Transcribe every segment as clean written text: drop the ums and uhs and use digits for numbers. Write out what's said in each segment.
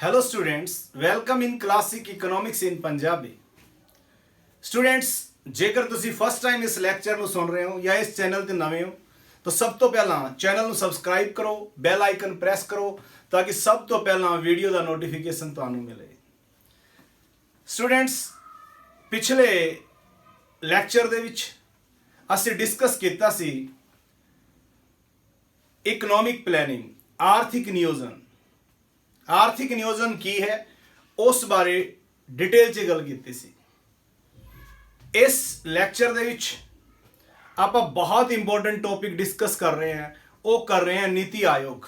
Hello students, welcome in classic economics in Punjabi. Students, जेकर तुसी first time इस lecture ਨੂੰ ਸੁਣ ਰਹੇ ਹੋ ਜਾਂ ਇਸ ਚੈਨਲ ਤੇ ਨਵੇਂ ਹੋ ਤਾਂ ਸਭ ਤੋਂ ਪਹਿਲਾਂ ਚੈਨਲ ਨੂੰ ਸਬਸਕ੍ਰਾਈਬ ਕਰੋ, ਬੈਲ ਆਈਕਨ ਪ੍ਰੈਸ ਕਰੋ ਤਾਂ ਕਿ ਸਭ ਤੋਂ ਪਹਿਲਾਂ ਵੀਡੀਓ ਦਾ ਨੋਟੀਫਿਕੇਸ਼ਨ ਤੁਹਾਨੂੰ ਮਿਲੇ। ਸਟੂਡੈਂਟਸ, ਪਿਛਲੇ ਲੈਕਚਰ ਦੇ ਵਿੱਚ ਅਸੀਂ ਡਿਸਕਸ ਕੀਤਾ ਸੀ ਇਕਨੋਮਿਕ ਪਲੈਨਿੰਗ, ਆਰਥਿਕ ਨਿਯੋਜਨ। ਆਰਥਿਕ ਨਿਯੋਜਨ ਕੀ ਹੈ ਉਸ ਬਾਰੇ ਡਿਟੇਲ 'ਚ ਗੱਲ ਕੀਤੀ ਸੀ। ਇਸ ਲੈਕਚਰ ਦੇ ਵਿੱਚ ਆਪਾਂ ਬਹੁਤ ਇੰਪੋਰਟੈਂਟ ਟੌਪਿਕ ਡਿਸਕਸ ਕਰ ਰਹੇ ਹਾਂ, ਉਹ ਕਰ ਰਹੇ ਹਾਂ ਨੀਤੀ ਆਯੋਗ।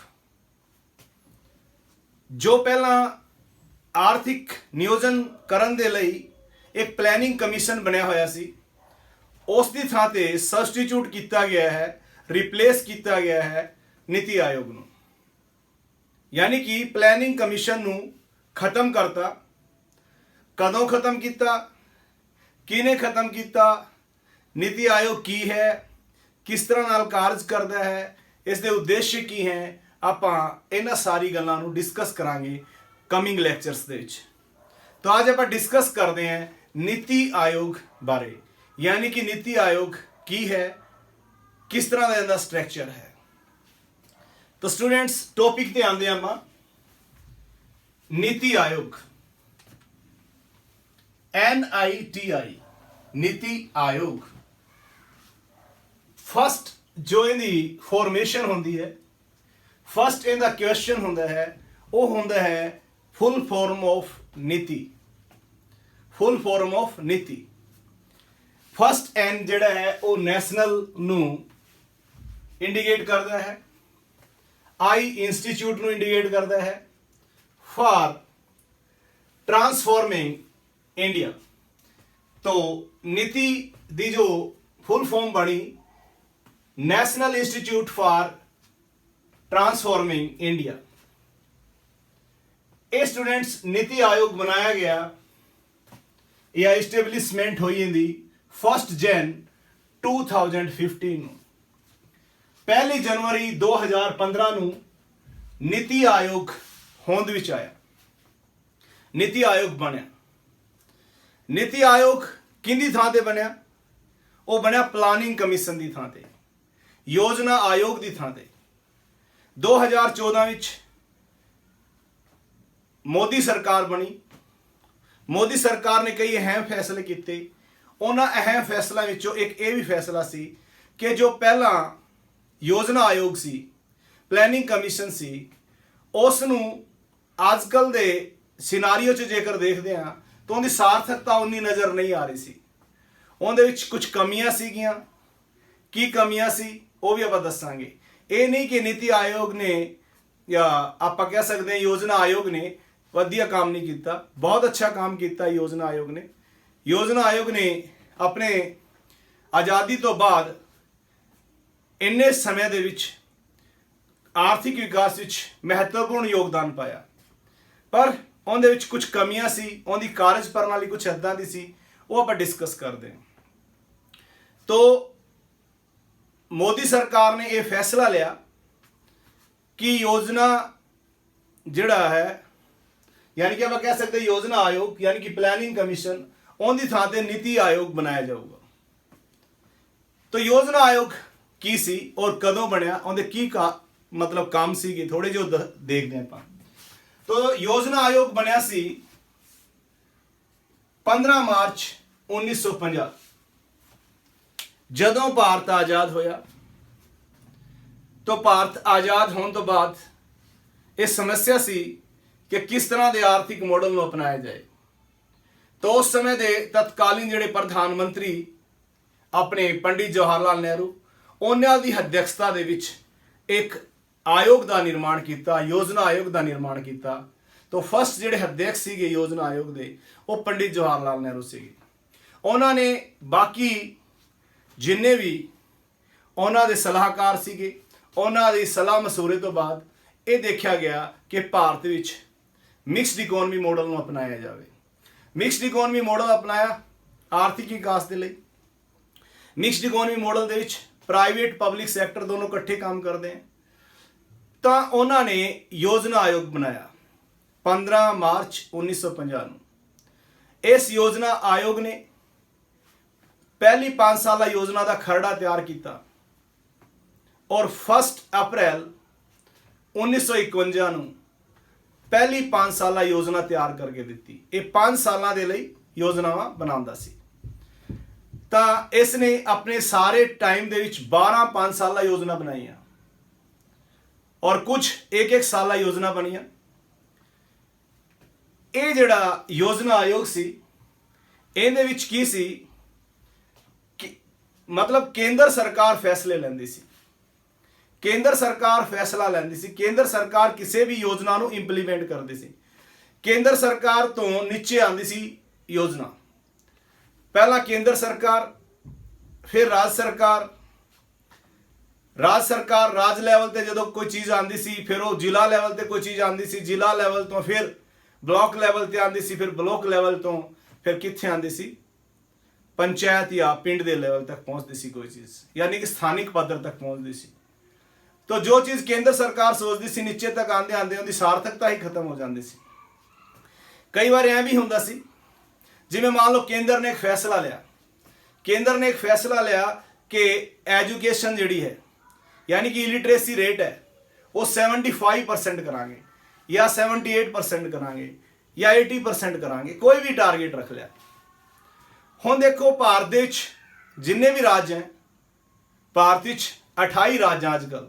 ਜੋ ਪਹਿਲਾਂ ਆਰਥਿਕ ਨਿਯੋਜਨ ਕਰਨ ਦੇ ਲਈ ਇੱਕ ਪਲੈਨਿੰਗ ਕਮਿਸ਼ਨ ਬਣਿਆ ਹੋਇਆ ਸੀ, ਉਸ ਦੀ ਥਾਂ ਤੇ ਸਬਸਟੀਟਿਊਟ ਕੀਤਾ ਗਿਆ ਹੈ, ਰਿਪਲੇਸ ਕੀਤਾ ਗਿਆ ਹੈ ਨੀਤੀ ਆਯੋਗ ਨੂੰ। यानी कि प्लैनिंग कमीशन ਨੂੰ ਖਤਮ ਕਰਤਾ। ਕਦੋਂ ਖਤਮ ਕੀਤਾ, ਕਿਹਨੇ ਖਤਮ ਕੀਤਾ, ਨੀਤੀ ਆਯੋਗ ਕੀ ਹੈ, ਕਿਸ ਤਰ੍ਹਾਂ ਨਾਲ ਕਾਰਜ ਕਰਦਾ ਹੈ, ਇਸ ਦੇ ਉਦੇਸ਼ ਕੀ ਹੈ, ਆਪਾਂ ਇਹਨਾਂ ਸਾਰੀ ਗੱਲਾਂ ਨੂੰ ਡਿਸਕਸ ਕਰਾਂਗੇ ਕਮਿੰਗ ਲੈਕਚਰਸ ਦੇ ਵਿੱਚ। ਤਾਂ ਅੱਜ ਆਪਾਂ ਡਿਸਕਸ ਕਰਦੇ ਹਾਂ ਨੀਤੀ ਆਯੋਗ ਬਾਰੇ, ਯਾਨੀ ਕਿ ਨੀਤੀ ਆਯੋਗ ਕੀ ਹੈ, ਕਿਸ ਤਰ੍ਹਾਂ ਦਾ ਇਹਦਾ ਸਟਰਕਚਰ ਹੈ। तो स्टूडेंट्स, टॉपिक ते आंदे आं नीति आयोग, NITI, नीति आयोग। फस्ट जो इहदी फॉर्मेशन होंदी है, फस्ट इहदा क्वेश्चन होंदा है, वो होंदा है फुल फॉर्म ऑफ नीति। फुल फॉर्म ऑफ नीति। फस्ट एन जिहड़ा है वो नैशनल नू इंडिकेट करता है, आई इंस्टीट्यूट ਨੂੰ इंडिकेट करता है, फॉर ट्रांसफॉर्मिंग इंडिया। तो नीति दी जो फुल फॉर्म बनी national institute for transforming India. ये स्टूडेंट्स नीति आयोग बनाया गया या इस्टेब्लिशमेंट हुई इंदी 1 जनवरी 2015 पहली जनवरी 2015 ਨੂੰ नीति आयोग होंद विच आया, नीति आयोग बनया। नीति आयोग किंदी थां ते बनया, वो बनया प्लानिंग कमीशन दी थां ते, योजना आयोग दी थां ते। 2014 विच मोदी सरकार बनी। मोदी सरकार ने कई अहम फैसले किए। उन्हां अहम फैसलों विचों एक ये भी फैसला सी कि जो पहला योजना आयोग सी, प्लैनिंग कमीशन सी, उस नूं अजकल दे सिनारियो च जेकर देखते हैं तो उनकी सार्थकता उन्नी नज़र नहीं आ रही सी। उहदे विच कुछ कमियां सीगियां। की कमियां सी वो भी आपां दस्सांगे। ये नहीं कि नीति आयोग ने या आपां कह सकते हैं योजना आयोग ने वधिया काम नहीं किया, बहुत अच्छा काम किया योजना आयोग ने। योजना आयोग ने अपने आज़ादी तो बाद इन्ने समय दे विच आर्थिक विकास विच महत्वपूर्ण योगदान पाया, पर उहदे विच कुछ कमियां सी, उहदी कार्य प्रणाली कुछ इदां दी सी, वो आपां डिस्कस करते हैं। तो मोदी सरकार ने यह फैसला लिया कि योजना जिहड़ा है, यानी कि आप कह सकते हैं योजना आयोग यानी कि प्लैनिंग कमीशन, उहदी थां ते नीति आयोग बनाया जाऊगा। तो योजना आयोग की सी और कदों बनया, उनके की का मतलब काम सी थोड़े जो देखते हैं। तो योजना आयोग बनया सी 15 मार्च 1950 जदों भारत आज़ाद होया। तो भारत आज़ाद होने तो बाद ये समस्या सी कि किस तरह के आर्थिक मॉडल को अपनाया जाए। तो उस समय के तत्कालीन जिहड़े प्रधानमंत्री अपने पंडित जवाहर लाल नेहरू, उन्हां दी अध्यक्षता दे विच एक आयोग का निर्माण किया, योजना आयोग का निर्माण किया। तो फस्ट जिहड़े अध्यक्ष सीगे योजना आयोग के, वो पंडित जवाहर लाल नेहरू सीगे। उन्होंने बाकी जिन्ने भी उन्हां दे सलाहकार सीगे, उन्हां दी सलाह मशूरे तो बाद ये देखा गया कि भारत विच मिक्सड इकोनॉमी मॉडल को अपनाया जाए। मिक्सड इकोनॉमी मॉडल अपनाया आर्थिक विकास के लिए। मिक्सड इकोनॉमी मॉडल दे विच प्राइवेट पब्लिक सैक्टर दोनों इकट्ठे काम करते हैं। तो उन्होंने योजना आयोग बनाया। 15 ਮਾਰਚ 1950 ਨੂੰ ਇਸ ਯੋਜਨਾ ਆਯੋਗ ਨੇ ਪਹਿਲੀ 5 ਸਾਲਾ ਯੋਜਨਾ ਦਾ ਖਰੜਾ ਤਿਆਰ ਕੀਤਾ ਔਰ 1 ਅਪ੍ਰੈਲ 1951 ਨੂੰ ਪਹਿਲੀ 5 ਸਾਲਾ ਯੋਜਨਾ ਤਿਆਰ ਕਰਕੇ ਦਿੱਤੀ। ਇਹ 5 ਸਾਲਾਂ ਦੇ ਲਈ ਯੋਜਨਾਵਾਂ ਬਣਾਉਂਦਾ ਸੀ। ਤਾਂ ਇਸ ਨੇ ਆਪਣੇ ਸਾਰੇ ਟਾਈਮ ਦੇ ਵਿੱਚ 12 5 ਸਾਲਾ ਯੋਜਨਾ ਬਣਾਈਆਂ ਔਰ ਕੁਝ ਇੱਕ ਸਾਲਾ ਯੋਜਨਾ ਬਣੀਆਂ। ਇਹ ਜਿਹੜਾ ਯੋਜਨਾ ਆਯੋਗ ਸੀ ਇਹਦੇ ਵਿੱਚ ਕੀ ਸੀ ਕਿ ਮਤਲਬ ਕੇਂਦਰ ਸਰਕਾਰ ਫੈਸਲੇ ਲੈਂਦੀ ਸੀ, ਕੇਂਦਰ ਸਰਕਾਰ ਫੈਸਲਾ ਲੈਂਦੀ ਸੀ, ਕੇਂਦਰ ਸਰਕਾਰ ਕਿਸੇ ਵੀ ਯੋਜਨਾ ਨੂੰ ਇੰਪਲੀਮੈਂਟ ਕਰਦੀ ਸੀ। ਕੇਂਦਰ ਸਰਕਾਰ ਤੋਂ ਨੀਚੇ ਆਉਂਦੀ ਸੀ ਯੋਜਨਾ, ਪਹਿਲਾਂ ਕੇਂਦਰ ਸਰਕਾਰ, ਫਿਰ ਰਾਜ ਸਰਕਾਰ, ਰਾਜ ਲੈਵਲ ਤੇ ਜਦੋਂ ਕੋਈ ਚੀਜ਼ ਆਉਂਦੀ ਸੀ ਫਿਰ ਉਹ ਜ਼ਿਲ੍ਹਾ ਲੈਵਲ ਤੇ ਕੋਈ ਚੀਜ਼ ਆਉਂਦੀ ਸੀ, ਜ਼ਿਲ੍ਹਾ ਲੈਵਲ ਤੋਂ ਫਿਰ ਬਲਾਕ ਲੈਵਲ ਤੇ ਆਉਂਦੀ ਸੀ, ਫਿਰ ਬਲਾਕ ਲੈਵਲ ਤੋਂ ਫਿਰ ਕਿੱਥੇ ਆਉਂਦੀ ਸੀ, ਪੰਚਾਇਤ ਜਾਂ ਪਿੰਡ ਦੇ ਲੈਵਲ ਤੱਕ ਪਹੁੰਚਦੀ ਸੀ ਕੋਈ ਚੀਜ਼, ਯਾਨੀ ਕਿ ਸਥਾਨਿਕ ਪੱਧਰ ਤੱਕ ਪਹੁੰਚਦੀ ਸੀ। तो जो चीज़ केंद्र सरकार सोचती सी नीचे तक आंदे आंदे उनकी सार्थकता ही खत्म हो जाती सी। कई बार ऐ भी होंदा सी जिवें मान लो केंद्र ने एक फैसला लिया, केंद्र ने एक फैसला लिया कि एजुकेशन जिहड़ी है यानी कि इलिटरेसी रेट है वो 75% करांगे या 78% करांगे या 80% करांगे, कोई भी टारगेट रख लिया। हुण देखो भारत दे विच जिन्ने भी राज्य हैं, भारत विच 28 राज्य अजकल,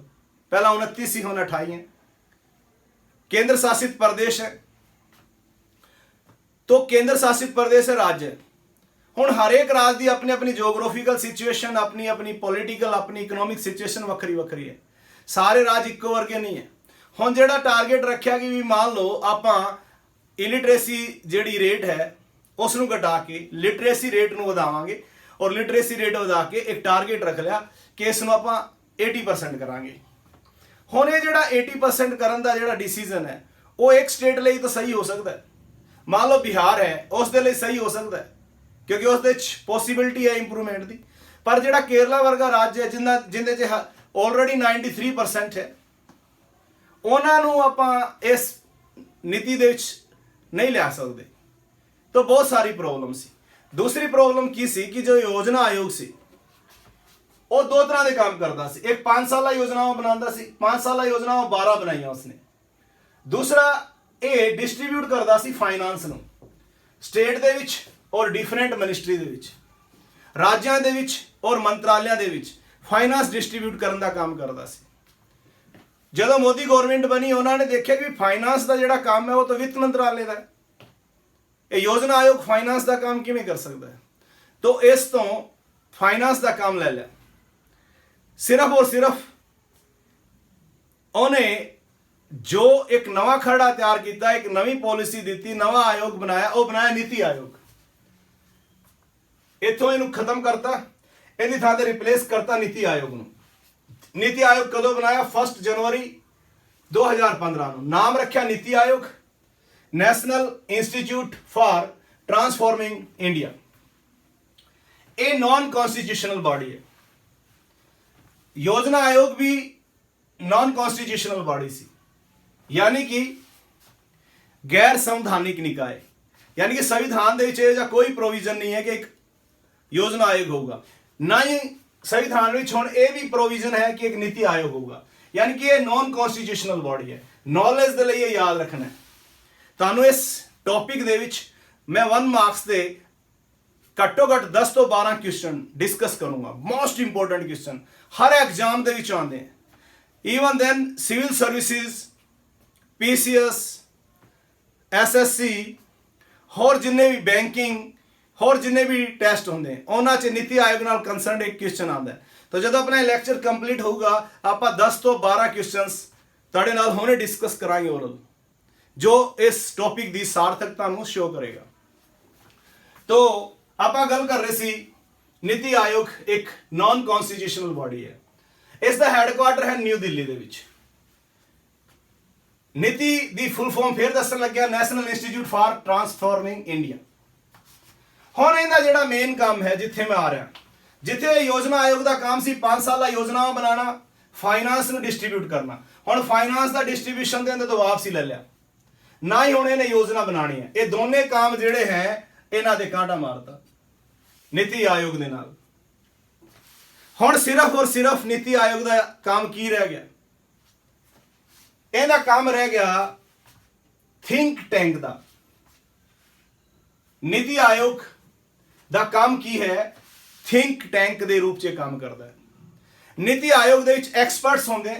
पहला 29 सी, हुण 28 है। केंद्र शासित प्रदेश है, तो केंद्र शासित प्रदेश है राज्य। हुण हर एक राज्य की अपनी अपनी जियोग्राफिकल सिचुएशन, अपनी अपनी पॉलिटिकल, अपनी इकोनॉमिक सिचुएशन वक्री वक्री है, सारे राज्य इक्को वर्गे नहीं है। हुण जिहड़ा टारगेट रखिया कि भी मान लो आपां इलिटरेसी जिहड़ी रेट है उसनूं घटा के लिटरेसी रेट नूं वधावांगे और लिटरेसी रेट वधा के एक टारगेट रख लिया कि इसनूं आपां 80% करांगे। हुण ये जिहड़ा 80% करन दा जिहड़ा डिसीजन है वो एक स्टेट लई तो सही हो सकता है, मान लो बिहार है उस दे लई सही हो सकता है क्योंकि उस दे पॉसिबिलिटी है इंप्रूवमेंट दी, पर जिहड़ा केरला वर्गा राज्य है जिंदे च ऑलरेडी 93% है उन्हां नूं आपां इस नीति दे विच नहीं लिया सकते। तो बहुत सारी प्रॉब्लम सी। दूसरी प्रॉब्लम की सी कि जो योजना आयोग सी वो दो तरह के काम करता सी, एक 5 साला योजनावां बनांदा सी, 5 साला योजनावां 12 बनाईयां उसने। दूसरा ये डिस्ट्रीब्यूट करता सी फाइनांस नूं स्टेट दे विच और डिफरेंट मिनिस्ट्री दे विच, राज्यां दे विच और मंत्रालयां दे विच फाइनांस डिस्ट्रीब्यूट करन दा काम करता सी। जदों मोदी गवर्नमेंट बनी उन्होंने देखा कि फाइनांस का जिहड़ा काम है वो तो वित्त मंत्रालय का है, ये योजना आयोग फाइनांस का काम किवें कर सकता है, तो इस तो फाइनांस का काम ले लिया। सिर्फ और सिर्फ उन्हें जो एक नवा खरड़ा तैयार किया, एक नवी पॉलिसी दी, नवा आयोग बनाया, वो बनाया नीति आयोग। इथों इनू खत्म करता, इहदी थां ते रिप्लेस करता नीति आयोग नूं। नीति आयोग कदों बनाया? 1 जनवरी 2015 नूं। नाम रखा NITI Aayog, national institute for transforming India. ये नॉन कॉन्स्टिट्यूशनल बॉडी है। योजना आयोग भी नॉन कॉन्स्टिट्यूशनल बॉडी सी, यानी कि गैर संवैधानिक निकाय, यानी कि संविधान दे विच कोई प्रोविजन नहीं है कि एक योजना आयोग होगा, ना ही संविधान में हुण ये भी प्रोविजन है कि एक नीति आयोग होगा, यानी कि ये नॉन कॉन्स्टिट्यूशनल बॉडी है। नॉलेज के लिए याद रखना है। तुहानूं इस टॉपिक दे विच मैं 1 मार्क्स दे घट्टो घट 10 तो 12 क्वेश्चन डिस्कस करूंगा, मोस्ट इंपोर्टेंट क्वेश्चन हर एग्जाम दे विच आउंदे हैं। Even then civil services, PCS, SSC होर जिन्ने भी बैंकिंग होर जिन्ने भी टेस्ट होंगे उन्हां च नीति आयोग नाल कंसर्न एक क्वेश्चन आता है। तो जब अपना लैक्चर कंप्लीट होगा आप 10 तो 12 क्वेश्चंस तुहाडे नाल हुणे डिस्कस करांगे ओरल, जो इस टॉपिक की सार्थकता नूं शो करेगा। तो आप गल कर रहे सी नीति आयोग एक नॉन कॉन्स्टिट्यूशनल बॉडी है, इसका हैडक्वार्टर है न्यू दिल्ली दे विच। नीति दी फुल फॉर्म फिर दसन लग्या national institute for transforming India. हुण इहदा जिहड़ा मेन काम है जिथे मैं आ रहा, जिथे योजना आयोग का काम सी 5 साला योजनावां बनाना, फाइनांस नूं डिस्ट्रीब्यूट करना। हुण फाइनांस का डिस्ट्रीब्यूशन दे अंदर तो वापसी ले लिया, ਨਾ ਹੀ ਹੁਣ ਇਹਨੇ ਯੋਜਨਾ ਬਣਾਣੀ ਹੈ। ਇਹ ਦੋਨੇ ਕੰਮ ਜਿਹੜੇ ਹੈ ਇਹਨਾਂ ਦੇ ਕਾਂਟਾ ਮਾਰਤਾ ਨੀਤੀ ਆਯੋਗ ਦੇ ਨਾਲ। ਹੁਣ ਸਿਰਫ ਔਰ ਸਿਰਫ ਨੀਤੀ ਆਯੋਗ ਦਾ ਕੰਮ ਕੀ ਰਹਿ ਗਿਆ? ਇਹਦਾ ਕੰਮ ਰਹਿ ਗਿਆ ਥਿੰਕ ਟੈਂਕ ਦਾ। ਨੀਤੀ ਆਯੋਗ ਦਾ ਕੰਮ ਕੀ ਹੈ? ਥਿੰਕ ਟੈਂਕ ਦੇ ਰੂਪ 'ਚ ਕੰਮ ਕਰਦਾ ਹੈ। ਨੀਤੀ ਆਯੋਗ ਦੇ ਵਿੱਚ ਐਕਸਪਰਟਸ ਹੁੰਦੇ,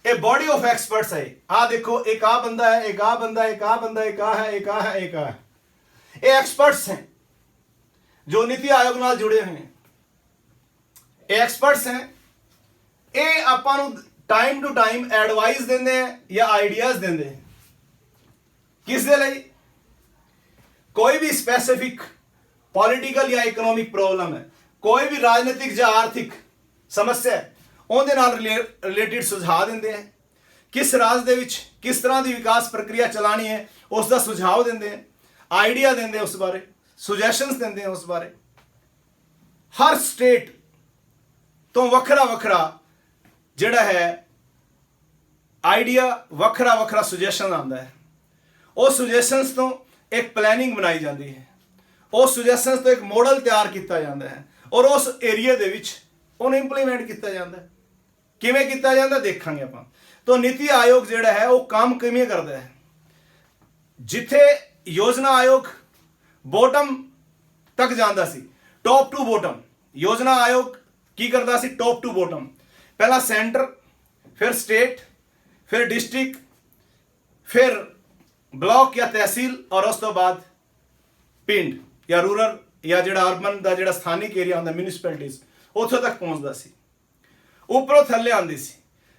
ਇਹ ਬॉडी ਆਫ ਐਕਸਪਰਟਸ ਹੈ। ਆ ਦੇਖੋ, ਇੱਕ ਆ ਬੰਦਾ ਹੈ, ਇੱਕ ਆ ਬੰਦਾ ਹੈ, ਇੱਕ ਆ ਬੰਦਾ ਹੈ, ਇੱਕ ਆ ਹੈ, ਇੱਕ ਆ ਹੈ, ਇੱਕ ਆ ਹੈ। ਇਹ ਐਕਸਪਰਟਸ हैं जो नीति आयोग ਨਾਲ ਜੁੜੇ ਹੋਏ हैं। ਇਹ ਐਕਸਪਰਟਸ हैं, ਇਹ ਆਪਾਂ ਨੂੰ ਟਾਈਮ ਟੂ ਟਾਈਮ ਐਡਵਾਈਸ ਦਿੰਦੇ हैं ਜਾਂ ਆਈਡੀਆਜ਼ ਦਿੰਦੇ हैं। ਕਿਸ ਦੇ ਲਈ? ਕੋਈ ਵੀ ਸਪੈਸੀਫਿਕ ਪੋਲੀਟੀਕਲ ਜਾਂ ਇਕਨੋਮਿਕ ਪ੍ਰੋਬਲਮ ਹੈ, ਕੋਈ ਵੀ ਰਾਜਨੀਤਿਕ ਜਾਂ ਆਰਥਿਕ ਸਮੱਸਿਆ ਹੈ, ਉਹਦੇ ਨਾਲ ਰਿਲੇਟਿਡ ਸੁਝਾਅ ਦਿੰਦੇ हैं। ਕਿਸ ਰਾਜ ਦੇ ਵਿੱਚ ਕਿਸ ਤਰ੍ਹਾਂ ਦੀ ਵਿਕਾਸ ਪ੍ਰਕਿਰਿਆ ਚਲਾਣੀ ਹੈ ਉਸ ਦਾ ਸੁਝਾਅ ਦਿੰਦੇ हैं, ਆਈਡੀਆ ਦਿੰਦੇ ਉਸ ਬਾਰੇ, ਸੁਜੈਸ਼ਨਸ ਦਿੰਦੇ ਉਸ ਬਾਰੇ। ਹਰ ਸਟੇਟ ਤੋਂ ਵੱਖਰਾ ਵੱਖਰਾ ਜਿਹੜਾ ਹੈ ਆਈਡੀਆ, ਵੱਖਰਾ ਵੱਖਰਾ ਸੁਜੈਸ਼ਨ ਆਉਂਦਾ ਹੈ। ਉਹ ਸੁਜੈਸ਼ਨਸ ਤੋਂ ਇੱਕ ਪਲੈਨਿੰਗ ਬਣਾਈ ਜਾਂਦੀ ਹੈ, ਉਸ ਸੁਜੈਸ਼ਨਸ ਤੋਂ ਇੱਕ ਮਾਡਲ ਤਿਆਰ ਕੀਤਾ ਜਾਂਦਾ ਹੈ ਔਰ ਉਸ ਏਰੀਆ ਦੇ ਵਿੱਚ ਉਹਨੂੰ ਇੰਪਲੀਮੈਂਟ ਕੀਤਾ ਜਾਂਦਾ ਹੈ। ਕਿਵੇਂ ਕੀਤਾ ਜਾਂਦਾ ਦੇਖਾਂਗੇ ਆਪਾਂ। ਤਾਂ ਨੀਤੀ ਆਯੋਗ ਜਿਹੜਾ ਹੈ ਉਹ ਕੰਮ ਕਿਵੇਂ ਕਰਦਾ ਹੈ? ਜਿੱਥੇ योजना आयोग बॉटम तक जाता सी, टॉप टू बॉटम, योजना आयोग की करता सी टॉप टू बॉटम। पहला सेंटर, फिर स्टेट, फिर डिस्ट्रिक्ट, फिर ब्लॉक या तहसील और उस तो बाद पिंड या रूरल या जिहड़ा अर्बन दा जिहड़ा स्थानिक एरिया होंदा म्यूनिसिपैलिटीज उत्थों तक पहुंचता सी, उपरों थल्ले आंदी सी।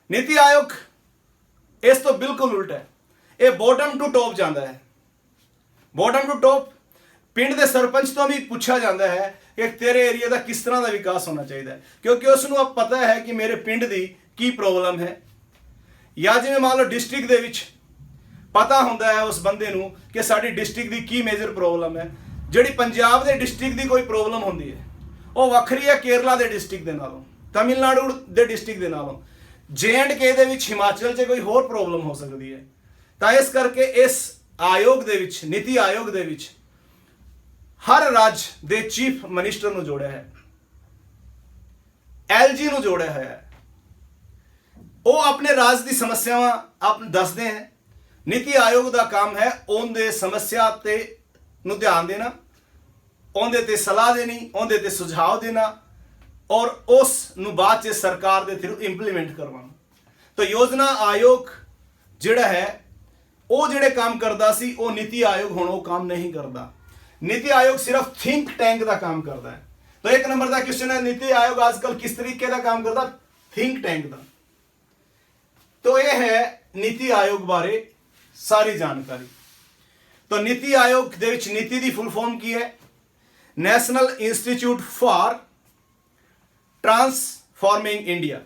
नीति आयोग इस तो बिल्कुल उल्टा है, ये बॉटम टू टॉप जाता है। बॉटम टू टॉप पिंड के सरपंच तो भी पूछा जाता है कि तेरे एरिया का किस तरह का विकास होना चाहिए, क्योंकि उसनों अब पता है कि मेरे पिंड की की प्रॉब्लम है। या जिवें मान लो डिस्ट्रिक्ट दे विच पता होंदा है उस बंदे नूं कि साडी डिस्ट्रिक्ट की की मेजर प्रॉब्लम है। जिहड़ी पंजाब के डिस्ट्रिक्ट की कोई प्रॉब्लम होंदी है वो वक्री है केरला के डिस्ट्रिक्ट के नालों, तमिलनाडु के डिस्ट्रिक्ट के नालों, J&K दे विच हिमाचल च कोई होर प्रॉब्लम हो सकती है। तो इस करके इस आयोग दे विच, नीति आयोग दे विच हर राज्य दे चीफ मिनिस्टर नूं जोड़िया है, LG नूं जोड़िया है। वो अपने राज्य की समस्यावां आप दसदे हैं। नीति आयोग का काम है उनके समस्या ते नूं ध्यान देना, उनदे ते सलाह देनी, उनदे ते सुझाव देना और उस नूं बाद च सरकार के थ्रू इंप्लीमेंट करवाना। तो योजना आयोग जिहड़ा है वो जिहड़े काम करता सी वो नीति आयोग हुण वो काम नहीं करता। नीति आयोग सिर्फ थिंक टैंक का काम करता है। तो एक नंबर का क्वेश्चन है, नीति आयोग आजकल किस तरीके का काम करता? थिंक टैंक का। तो यह है नीति आयोग बारे सारी जानकारी। तो नीति आयोग दे विच नीति की फुल फॉर्म की है? National institute for transforming India.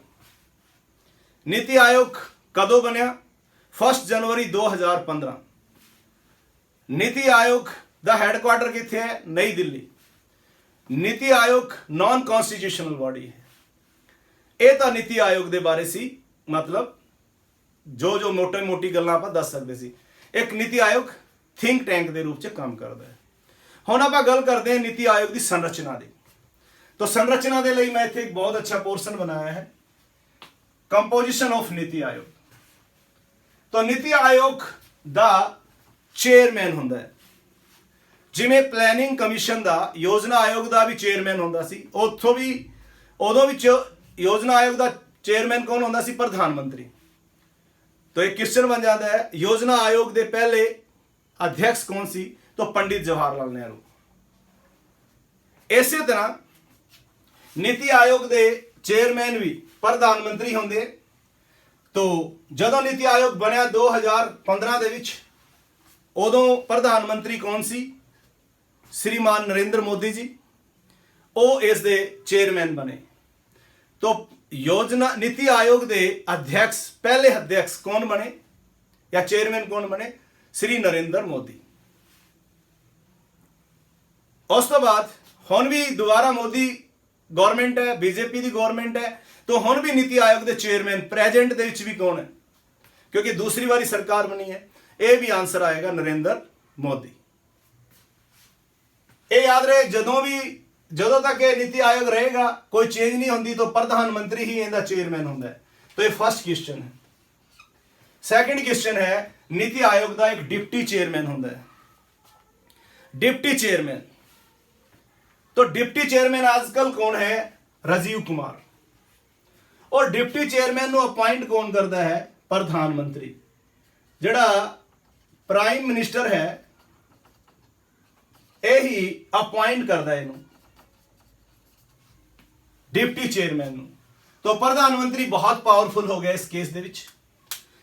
NITI Aayog कदों बनया? 1 जनवरी 2015। नीति आयोग का हैडक्वार्टर कित्थे है? नई Delhi. NITI Aayog non constitutional body है। ये तो नीति आयोग के बारे सी, मतलब जो जो मोटे मोटी गल्लां आपां दस सकते सी। एक नीति आयोग थिंक टैंक के रूप में काम करता है। हुण आपां गल करते हैं नीति आयोग की संरचना की। तो संरचना के लिए मैं इत्थे एक बहुत अच्छा पोर्शन बनाया है, कंपोजिशन ऑफ नीति आयोग। तो नीति आयोग का चेयरमैन होंदा है, जिमें प्लैनिंग कमीशन का, योजना आयोग का भी चेयरमैन होंदा सी। उत्थों भी उदों भी योजना आयोग का चेयरमैन कौन होंदा सी? प्रधानमंत्री। तो एक क्वेश्चन बन जाता है, योजना आयोग के पहले अध्यक्ष कौन सी? तो पंडित जवाहरलाल नेहरू। इसी तरह नीति आयोग के चेयरमैन भी प्रधानमंत्री होंगे। तो जदों नीति आयोग बनया 2015 ਦੇ ਵਿੱਚ, उदों प्रधानमंत्री कौन सी? श्रीमान नरेंद्र मोदी जी। वो इस दे चेयरमैन बने। तो योजना नीति आयोग के अध्यक्ष, पहले अध्यक्ष कौन बने या चेयरमैन कौन बने? श्री नरेंद्र मोदी। उस तो बाद हुण भी दोबारा मोदी गवर्नमेंट है, बीजेपी की गवर्नमेंट है। तो हुण भी नीति आयोग के चेयरमैन प्रेजेंट दे विच भी कौन है? क्योंकि दूसरी बारी सरकार बनी है। ਇਹ ਵੀ ਆਨਸਰ ਆਏਗਾ ਨਰਿੰਦਰ ਮੋਦੀ। ਇਹ ਯਾਦ ਰਹੇ, ਜਦੋਂ ਤੱਕ ਇਹ ਨੀਤੀ ਆਯੋਗ ਰਹੇਗਾ ਕੋਈ ਚੇਂਜ ਨਹੀਂ ਹੁੰਦੀ ਤਾਂ ਪ੍ਰਧਾਨ ਮੰਤਰੀ ਹੀ ਇਹਦਾ ਚੇਅਰਮੈਨ ਹੁੰਦਾ ਹੈ। तो ये फर्स्ट क्वेश्चन है। सेकंड क्वेश्चन है नीति आयोग का एक डिप्टी चेयरमैन होता है। डिप्टी चेयरमैन, तो डिप्टी चेयरमैन आजकल कौन है? राजीव कुमार। और डिप्टी चेयरमैन को अपॉइंट कौन करता है? प्रधानमंत्री। जिहड़ा प्राइम मिनिस्टर है यही अपॉइंट करता है इनू डिप्टी चेयरमैन नू। तो प्रधानमंत्री बहुत पावरफुल हो गया इस केस दे विच,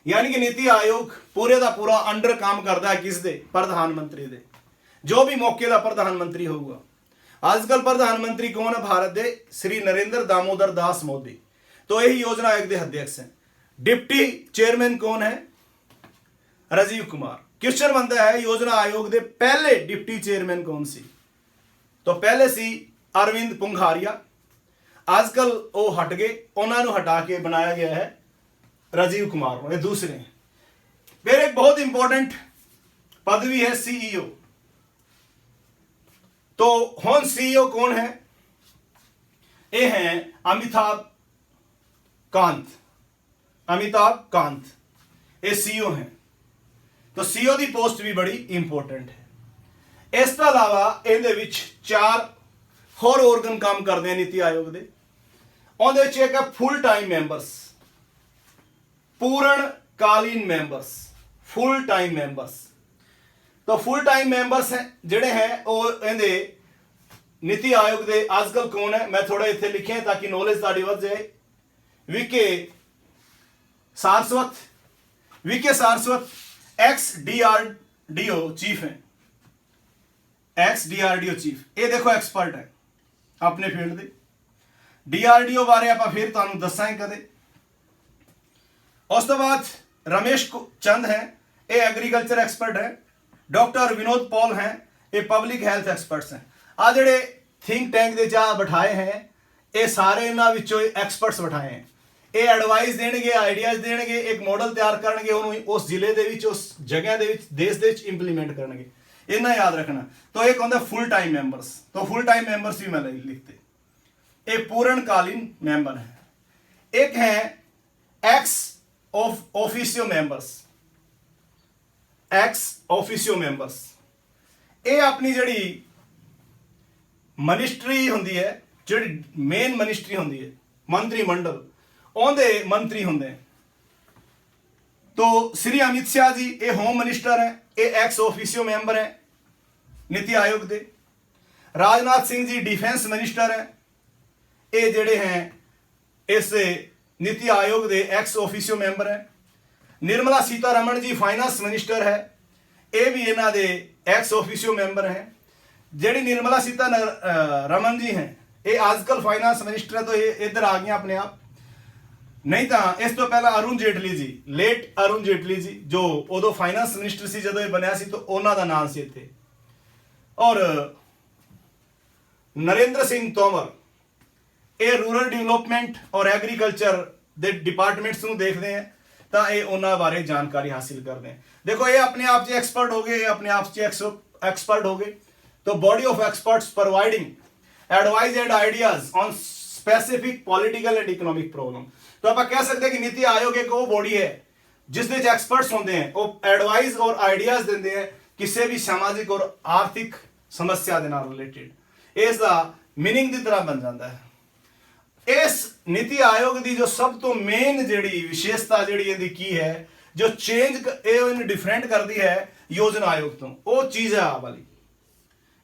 यानी कि नीति आयोग पूरे का पूरा अंडर काम करता है किस दे? प्रधानमंत्री दे। जो भी मौके का प्रधानमंत्री होगा। आजकल प्रधानमंत्री कौन है भारत दे? श्री नरेंद्र दामोदर दास मोदी। तो यही योजना आयोग के अध्यक्ष हैं। डिप्टी चेयरमैन कौन है? राजीव कुमार। क्वेश्चन बनता है योजना आयोग के पहले डिप्टी चेयरमैन कौन सी? तो पहले सी अरविंद पुंगारिया, आजकल वो हट गए, उन्होंने हटा के बनाया गया है राजीव कुमार, ये दूसरे हैं। फिर एक बहुत इंपॉर्टेंट पदवी है सीईओ। तो हुन सीईओ कौन है? ये हैं अमिताभ कांत। अमिताभ कांत ये सीईओ हैं। तो सीईओ की पोस्ट भी बड़ी इंपॉर्टेंट है। इस तो अलावा इहदे विच 4 होर ऑर्गन काम करते हैं नीति आयोग के। उहदे विच एक है फुल टाइम मैंबरस, पूर्णकालीन मैंबरस, फुल टाइम मैंबरस। तो फुल टाइम मैंबरस हैं जिहड़े हैं वो इहदे नीति आयोग के आजकल कौन है? मैं थोड़ा इत्थे लिखे हैं ताकि नॉलेज तुहाडी वध जाए। VK Saraswat, VK Saraswat ex DRDO chief हैं। एक्स DRDO चीफ, ये देखो एक्सपर्ट है अपने फील्ड के। DRDO बारे आप फिर तुहानू दसांगे कदे। उस तो बाद रमेश चंद हैं, ये एग्रीकल्चर एक्सपर्ट है। डॉक्टर विनोद पॉल हैं, ये पब्लिक हेल्थ एक्सपर्ट्स हैं। आ जिहड़े थिंक टैंक दे जा बिठाए हैं ये सारे इन्हां विचों एक्सपर्ट्स बिठाए हैं। ये एडवाइस देणगे, आइडियाज देणगे, एक मॉडल तैयार करनगे, उन्होंने उस जिले दे विच, उस जगह दे विच, देश दे विच इंप्लीमेंट करनगे। इन्ना याद रखना। तो एक होंदा फुल टाइम मैंबरस। तो फुल टाइम मैंबरस भी मैं लिखते, ये पूर्णकालीन मैंबर है। एक है ex officio members. Ex officio members ये अपनी जड़ी मिनिस्ट्री होंदी है, जड़ी मेन मिनिस्ट्री होंदी है, मंत्रिमंडल, उहदे मंत्री होंदे हैं। तो श्री अमित शाह जी ये होम मिनिस्टर है, ये एक्स ऑफिशियो मैंबर है नीति आयोग के। राजनाथ सिंह जी डिफेंस मिनिस्टर है, ये जिहड़े हैं इस नीति आयोग के एक्स ऑफिशियो मैंबर है। निर्मला सीतारमण जी फाइनेंस मिनिस्टर है, ये भी इन्हां दे एक्स ऑफिशियो मैंबर हैं। जिहड़ी निर्मला सीतारमण जी हैं ये आजकल फाइनेंस मिनिस्टर है, तो ये इधर आ गया अपने आप। नहीं तो इस तो पहला अरुण जेटली जी, लेट अरुण जेटली जी जो उदों फाइनेंस मिनिस्टर सी जदों ये बनया सी, तो उन्हां दा नाम सी इत्थे। और नरेंद्र सिंह तोमर ये रूरल डिवेलपमेंट और एग्रीकल्चर के डिपार्टमेंट्स को देखते हैं, तो ये उन्होंने बारे जानकारी हासिल करते हैं। देखो ये अपने आप से एक्सपर्ट हो गए, ये अपने आप से एक्सपर्ट हो गए। तो body of experts providing advice and ideas on specific political and economic problem. तो आप कह सकते हैं कि नीति आयोग एक वो बॉडी है जिसमें एक्सपर्ट्स होते हैं, वो एडवाइस और आइडियाज देते हैं किसी भी सामाजिक और आर्थिक समस्या के नाल रिलेटेड। इसका मीनिंग की तरह बन जाता है। इस नीति आयोग की जो सब तो मेन जिहड़ी विशेषता जिहड़ी इहदी की है, जो चेंज इन्हें डिफरेंट करती है योजना आयोग तो, वो चीज़ है आ वाली,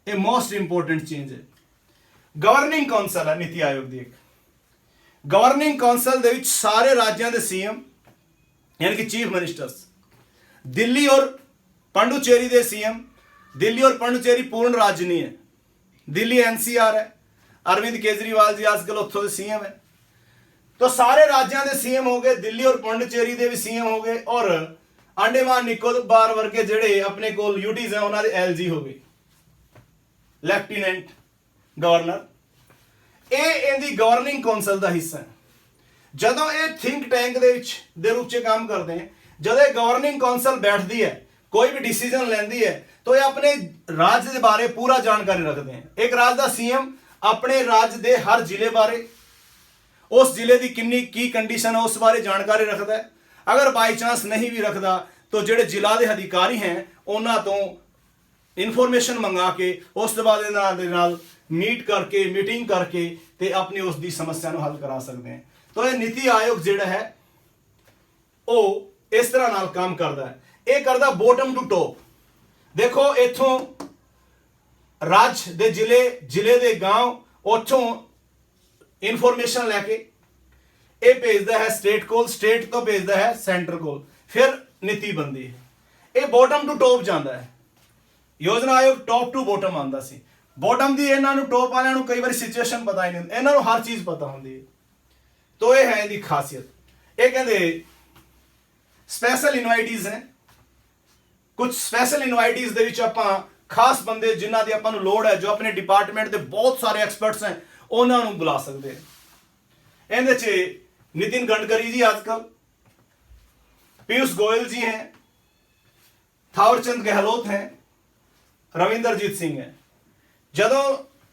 ये मोस्ट इंपोर्टेंट चेंज है। गवर्निंग काउंसिल है नीति आयोग की। एक गवर्निंग काउंसिल दे विच सारे राज्यों के सीएम यानी कि चीफ मिनिस्टर्स, दिल्ली और पांडुचेरी के सीएम, दिल्ली और पांडुचेरी पूर्ण राज्य नहीं है, दिल्ली NCR है। अरविंद केजरीवाल जी आजकल उत्थों के सीएम है। तो सारे राज्यों के सीएम हो गए, दिल्ली और पांडुचेरी के भी सीएम हो गए, और अंडेमान निकोबार वर्गे जिहड़े अपने कोल यूटीज हैं उन्होंने LG हो गए, लेफ्टिनेंट गवर्नर। ये इहदी गवर्निंग काउंसिल का हिस्सा है। जदों ये थिंक टैंक दे रूप च काम करते हैं, जदों गवर्निंग काउंसिल बैठती है कोई भी डिसीजन लेंदी है तो ये अपने राज्य के बारे पूरा जानकारी रखते हैं। एक राज्य का सीएम अपने राज्य के हर जिले बारे, उस जिले की किन्नी की कंडीशन है उस बारे जानकारी रखता है। अगर बाई चांस नहीं भी रखता तो जेडे जिला के अधिकारी हैं उन्होंने तो इन्फॉर्मेशन मंगा के उस बाद मीट करके मीटिंग करके ते अपनी उसकी समस्या को हल करा सकते हैं। तो यह नीति आयोग जिहड़ा है वो इस तरह नाल काम करता है। ये करता बॉटम टू टॉप। देखो इथों राज्य दे जिले दे गांव उथों इन्फॉर्मेशन लैके ये भेजता है स्टेट को, स्टेट तो भेजता है सेंटर को, फिर नीति बनती है। ये बॉटम टू टॉप जाता है। योजना आयोग टॉप टू बॉटम आंदा सी। बॉटम दी इन्हां नूं टॉप वालियां नूं कई बार सिचुएशन पता ही नहीं, इन्हां नूं हर चीज पता होंदी है। तो ये है इहदी खासियत। ये कहते स्पैशल इनवाइटीज हैं। कुछ स्पैशल इनवाइटीज दे विच आपां खास बंदे जिन्हां दी आपां नूं लोड़ है, जो अपने डिपार्टमेंट दे बहुत सारे एक्सपर्ट्स हैं, उन्हां नूं बुला सकते हैं। इहदे च नितिन गडकरी जी आजकल, पीयूष गोयल जी हैं, थावरचंद गहलोत हैं, रविंदरजीत सिंह है। जदों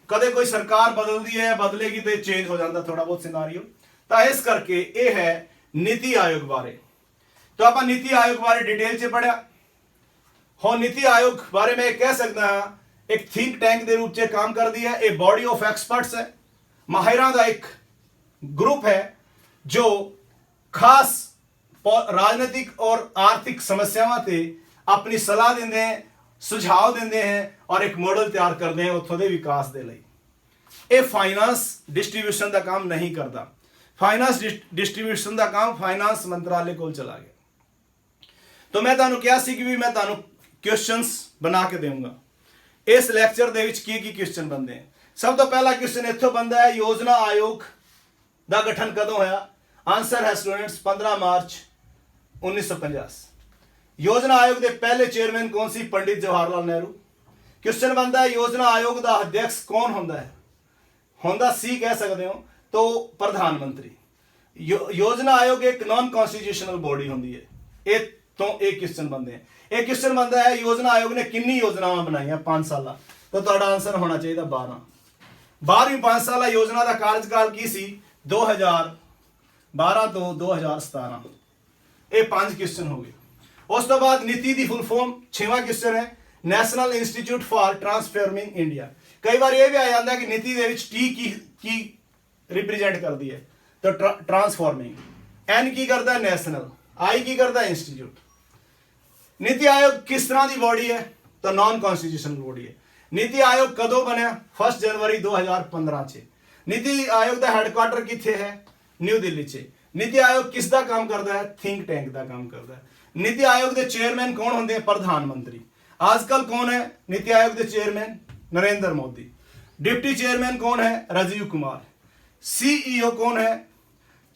कदे कोई सरकार बदलती है बदलेगी तो चेंज हो जाता थोड़ा बहुत सिनारियो। तो इस करके ये है नीति आयोग बारे। तो आप नीति आयोग बारे डिटेल से पढ़ा। हाँ, नीति आयोग बारे में कह सकता हाँ एक थिंक टैंक के रूप में काम कर दिया है। एक बॉडी ऑफ एक्सपर्ट्स है, माहिरां का एक ग्रुप है जो खास राजनीतिक और आर्थिक समस्यावां ते अपनी सलाह देंदे हैं, सुझाव देंदे हैं और एक मॉडल तैयार करते हैं उत्थों के विकास के लिए। ये फाइनांस डिस्ट्रीब्यूशन का काम नहीं करता। फाइनांस डिस्ट्रीब्यूशन का काम फाइनांस मंत्रालय को चला गया। तो मैं तुहानू कहा सी कि मैं तुहानू क्वेश्चंस बना के दूंगा। इस लैक्चर दे विच की क्वेश्चन बनते हैं। सब तो पहला क्वेश्चन इत्थों बनता है, योजना आयोग का गठन कदों होया? आंसर है स्टूडेंट्स 15 मार्च 1950। योजना आयोग के पहले चेयरमैन कौन सी? पंडित जवाहरलाल नेहरू। क्वेश्चन बनता है योजना आयोग का अध्यक्ष कौन होंदा है? होंदा सी कह सकते हो तो प्रधानमंत्री। योजना आयोग एक नॉन कॉन्स्टिट्यूशनल बॉडी होंदी है। एक तो एक क्वेश्चन बनते हैं। एक क्वेश्चन बनता है योजना आयोग ने कितनी योजनावां बनाई 5 साल? तो तुहाडा आंसर होना चाहिए 12। 12वीं 5 साल योजना का कार्यकाल की सी 2012 तो 2017। ये 5 क्वेश्चन हो गए। उस तो बाद नीति की फुल फॉर्म 6वां क्वेश्चन है, national institute for transforming India. कई बार यह भी आ जाता है कि नीति के टी की रिप्रेजेंट कर दी है तो ट्रांसफॉर्मिंग, एन की करता है नेशनल, आई की करता है इंस्टीट्यूट। नीति आयोग किस तरह की बॉडी है? तो नॉन कॉन्स्टिट्यूशनल बॉडी है। नीति आयोग कदों बनया? 1 जनवरी 2015 से। नीति आयोग का हेडक्वार्टर किथे है? न्यू दिल्ली से। नीति आयोग किसका काम करता है? थिंक टैंक का काम करता है। नीति आयोग के चेयरमैन कौन होंगे? प्रधानमंत्री। आजकल कौन है नीति आयोग के chairman? Narendra Modi. Deputy chairman कौन है? राजीव कुमार। सीईओ कौन है?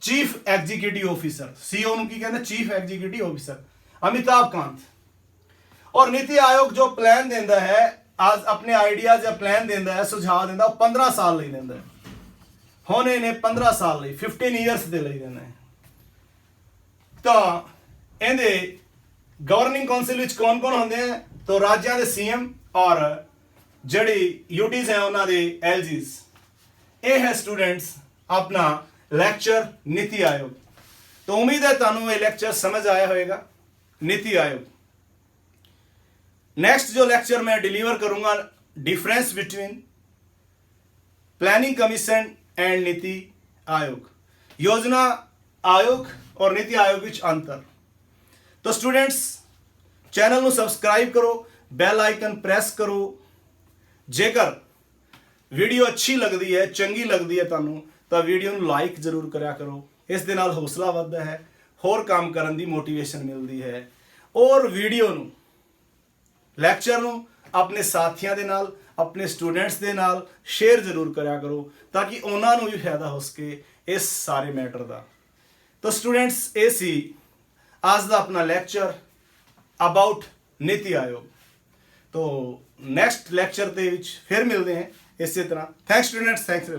Chief executive officer. सीईओ की कहते हैं chief executive officer, Amitabh Kant. और नीति आयोग जो प्लान देता है, आज अपने आइडियाज या प्लान देता है, सुझाव देता है, 15 साल लिए देता है। होने ने 15 साल लिए 15 ईयर्स दे लिए देना है। तो इहदे गवर्निंग काउंसिल विच कौन कौन होंदे हैं? तो राज्यों के सीएम और जड़ी यूटीज हैं उन्होंने एलजीज। ये है स्टूडेंट्स अपना लेक्चर नीति आयोग। तो उम्मीद है तुहानू ये लेक्चर समझ आया होगा नीति आयोग। नेक्स्ट जो लेक्चर मैं डिलीवर करूंगा, difference between planning commission and NITI Aayog, योजना आयोग और नीति आयोग विच अंतर। तो स्टूडेंट्स चैनल को सब्सक्राइब करो, बैल आइकन प्रेस करो। जेकर वीडियो अच्छी लगती है, चंगी लगती है तुहानू, तो वीडियो को लाइक जरूर करा करो। इस दे नाल हौसला वधदा है, होर काम करन दी मोटिवेशन मिलती है। और वीडियो नू लैक्चर नू अपने साथियों के नाल, अपने स्टूडेंट्स के नाल शेयर जरूर करा करो ताकि उन्होंने भी फायदा हो सके इस सारे मैटर का। तो स्टूडेंट्स ये सी आज का अपना लेक्चर अबाउट नीति आयोग। तो नेक्स्ट लेक्चर के फिर मिलते हैं इसी तरह। Thanks students, thanks.